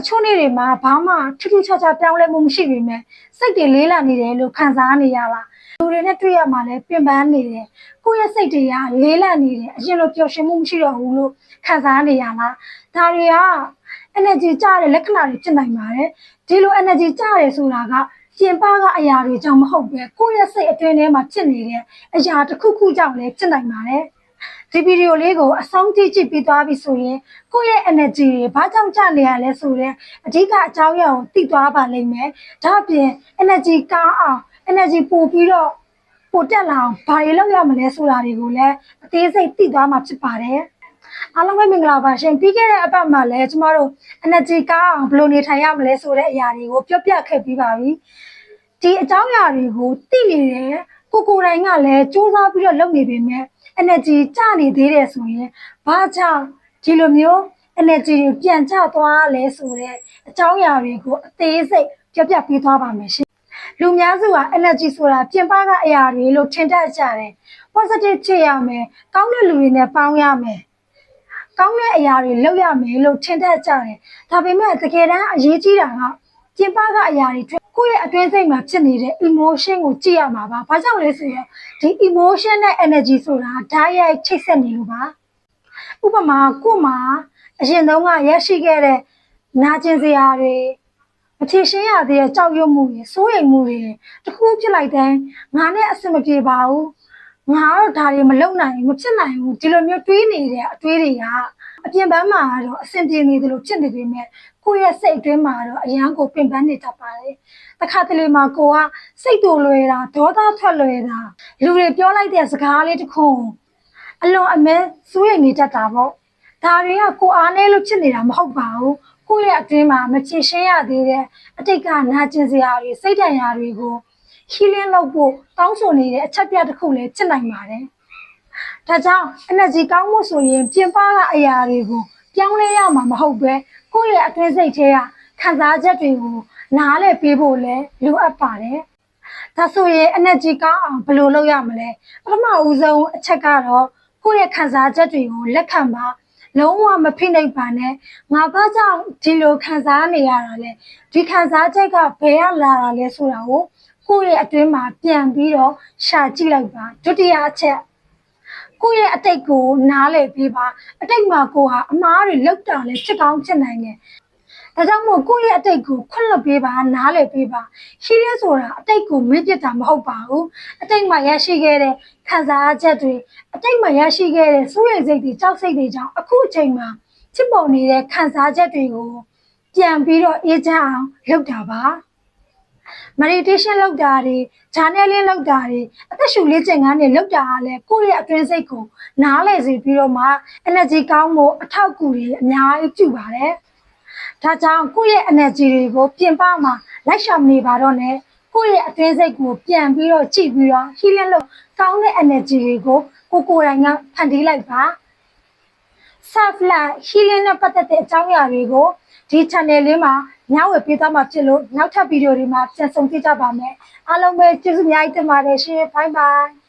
ချို့နေ့တွေမှာဘာမှထူးထူးခြားခြားပြောင်းလဲမှုမရှိပေမဲ့စိတ်တွေလေးလာနေတယ်လို့ခံစားနေရလားလူတွေနဲ့တွေ့ရမှလည်းပင်ပန်းနေတယ်ကိုယ့်ရဲ့စိတ်တွေကလေးလာနေတယ်အရင်လိုပျော်ရွှင်မှုမရှိတော့ဘူးလို့ခံစားနေရလားဒါတွေက energy ကျတဲ့လက္ခဏာတွေဖြစ်နိုင်ပါတယ်ဒီလို energy ကျတယ်ဆိုတာကပြင်ပကအရာတွေကြောင့်မဟုတ်ပဲကိုယ့်ရဲ့စိတ်အတွင်းထဲမှာဖြစ်နေတဲ့အရာတစ်ခုခုကြောင့်လည်းဖြစ်နိုင်ပါတယ်ဒီဗီဒီယိုလေးကိုအဆုံးထိကြည့်ပြီးသွားပြီဆိုရင်ကိုယ့်ရဲ့ energy တွေဘာကြောင့်ကျနေရလဲဆိုတဲ့အဓိကအကြောင်းအရာကိုသိသွားပါလိမ့်မယ်ဒါအပြင် energy ကောင်းအောင် energy ပို့ပြီးတော့ပိုတက်လာအောင်ဘာတွေလုပ်ရမလဲဆိုတာတွေကိုလည်းအသေးစိတ်သိသွားမှာဖြစ်ပါတယ်အားလုံးပဲမင်္ဂလာပါရှင်ပြီးခဲ့တဲ့အပတ်မှာလည်းကျမတို့ energy ကောင်းအောင်ဘယ်လိုနေထိုင်ရမလဲဆိုတဲ့အရာတွေကိုပြောပြခဲ့ပြီးပါပြီဒီအကြောင်းအရာတွေကိုသိနေတယ်ကိုယ်တိုင်ကလည်းစူးစမ်းပြီးတော့လုပ်နေပေမဲ့ energy ကျနေသေးတယ်ဆိုရင်ဘာကြောင့်ဒီလိုမျိုး energy တွေပြန်ကျသွားလဲဆိုတဲ့အကြောင်းအရာတွေကိုအသေးစိတ်ပြောပြပေးသွားပါမယ်ရှင်လူများစုက energy ဆိုတာပြင်ပကအရာတွေလို့ထင်တတ်ကြတယ် positive ဖြစ်ရမယ်ကောင်းတဲ့လူတွေနဲ့ပေါင်းရမယ်ကောင်းတဲ့အရာတွေလုပ်ရမယ်လို့ထင်တတ်ကြတယ်ဒါပေမဲ့တကယ်တမ်းအရေးကြီးတာကပြင်ပကအရာတွေကိုယ့်ရဲ့အတွင်းစိတ်မှာဖြစ်နေတဲ့ emotion ကိုကြည့်ရမှာပါဘာကြောင့်လဲဆိုရင်ဒီ emotion နဲ့ energy ဆိုတာဓာတ်ရိုက်ချိတ်ဆက်နေလို့ပါဥပမာကို့မှာအရင်တုန်းကရရှိခဲ့တဲ့နာကျင်စရာတွေမဖြေရှင်းရသေးတဲ့ကြောက်ရွံ့မှုတွေစိုးရိမ်မှုတွေတခုဖြစ်လိုက်တဲ့ငါနဲ့အဆင်မပြေပါဘူးငါတော့ဒါတွေမလုပ်နိုင်ဘူးမဖြစ်နိုင်ဘူးဒီလိုမျိုးတွေးနေတဲ့အတွေးတွေကအပြင်ပန်းမှာတော့အဆင်ပြေနေတယ်လို့ဖြစ်နေပေမဲ့ကိုယ့်ရဲ့စိတ်အတွင်းမှာတော့အရန်ကိုပင်ပန်းနေတတ်ပါတယ်တခါတလေမှာကိုကစိတ်တူလွယ်တာဒေါသထွက်လွယ်တာလူတွေပြောလိုက်တဲ့စကားလေးတစ်ခုအလွန်အမဲစိုးရိမ်နေတတ်တာပေါ့ဒါတွေကကိုအားနည်းလို့ဖြစ်နေတာမဟုတ်ပါဘူးကိုယ့်ရဲ့အတွင်းမှာမဖြေရှင်းရသေးတဲ့အတိတ်ကနာကျင်စရာတွေစိတ်ဒဏ်ရာတွေကို healing လုပ်ဖို့တောင်းဆိုနေတဲ့အချက်ပြတစ်ခုလည်းဖြစ်နိုင်ပါတယ်ဒါကြောင့် energy ကောင်းမှုဆိုရင်ပြင်ပကအရာတွေကိုပြောင်းလဲရမှာမဟုတ်ပဲကိုယ့်ရဲ့အတွင်းစိတ်ထဲကခံစားချက်တွေကိုနားလည်ပေးဖို့လည်းလိုအပ်ပါတယ်ဒါဆိုရင် energy ကောင်းအောင်ဘယ်လိုလုပ်ရမလဲပထမဦးဆုံးအချက်ကတော့ကိုယ့်ရဲ့ခံစားချက်တွေကိုလက်ခံပါလုံးဝမဖိနှိပ်ပါနဲ့ငါဘာကြောင့်ဒီလိုခံစားနေရတာလဲဒီခံစားချက်ကဘယ်ကလာတာလဲဆိုတာကိုယ့်ရဲ့အတွင်းမှာပြန်ပြီးတော့ရှာကြည့်လိုက်ပါဒုတိယအချက်ကိုယ့်ရဲ့အတိတ်ကိုနားလည်ပြီးပါအတိတ်မှာကိုဟာအမားတွေလောက်တာလဲဖြစ်ကောင်းဖြစ်နိုင်တယ်ဒါကြောင့်မို့ကိုယ့်ရဲ့အတိတ်ကိုခွင့်လွှတ်ပေးပါနားလည်ပေးပါရှိရဲဆိုတာအတိတ်ကိုမေ့ပြစ်တာမဟုတ်ပါဘူးအတိတ်မှာရရှိခဲ့တဲ့ခံစားချက်တွေအတိတ်မှာရရှိခဲ့တဲ့စိုးရိမ်စိတ်တွေကြောက်စိတ်တွေကြောင့်အခုအချိန်မှာဖြစ်ပေါ်နေတဲ့ခံစားချက်တွေကိုပြန်ပြီးတော့အေးချမ်းအောင်လုပ်တာပါmeditation လုပ်တာတွေ journaling လုပ်တာတွေအသက်ရှူလေ့ကျင့်ခန်းတွေလုပ်တာကလည်းကိုယ့်ရဲ့အတွင်းစိတ်ကိုနားလည်စေပြီးတော့မှ energy ကောင်းဖို့အထောက်အကူတွေအများကြီးပြုပါတယ်ဒါကြောင့်ကိုယ့်ရဲ့ energy တွေကိုပြင်ပမှာလိုက်ရှာမနေပါတော့နဲ့ကိုယ့်ရဲ့အတွင်းစိတ်ကိုပြန်ပြီးတော့ကြည့်ပြီးတော့ healing လုပ်ကောင်းတဲ့ energy တွေကိုကိုယ်တိုင်ကဖန်တီးလိုက်ပါ self love healing နဲ့ပတ်သက်တဲ့အကြောင်းအရာတွေကိုဒီ channel လေးမှာညဝေပေးသွားမှာဖြစ်လို့နောက်ထပ်ဗီဒီယိုတွေမှာပြန်ဆုံတွေ့ကြပါမယ်အားလုံးပဲကျေးဇူးအများကြီးတင်ပါတယ်ရှင် bye bye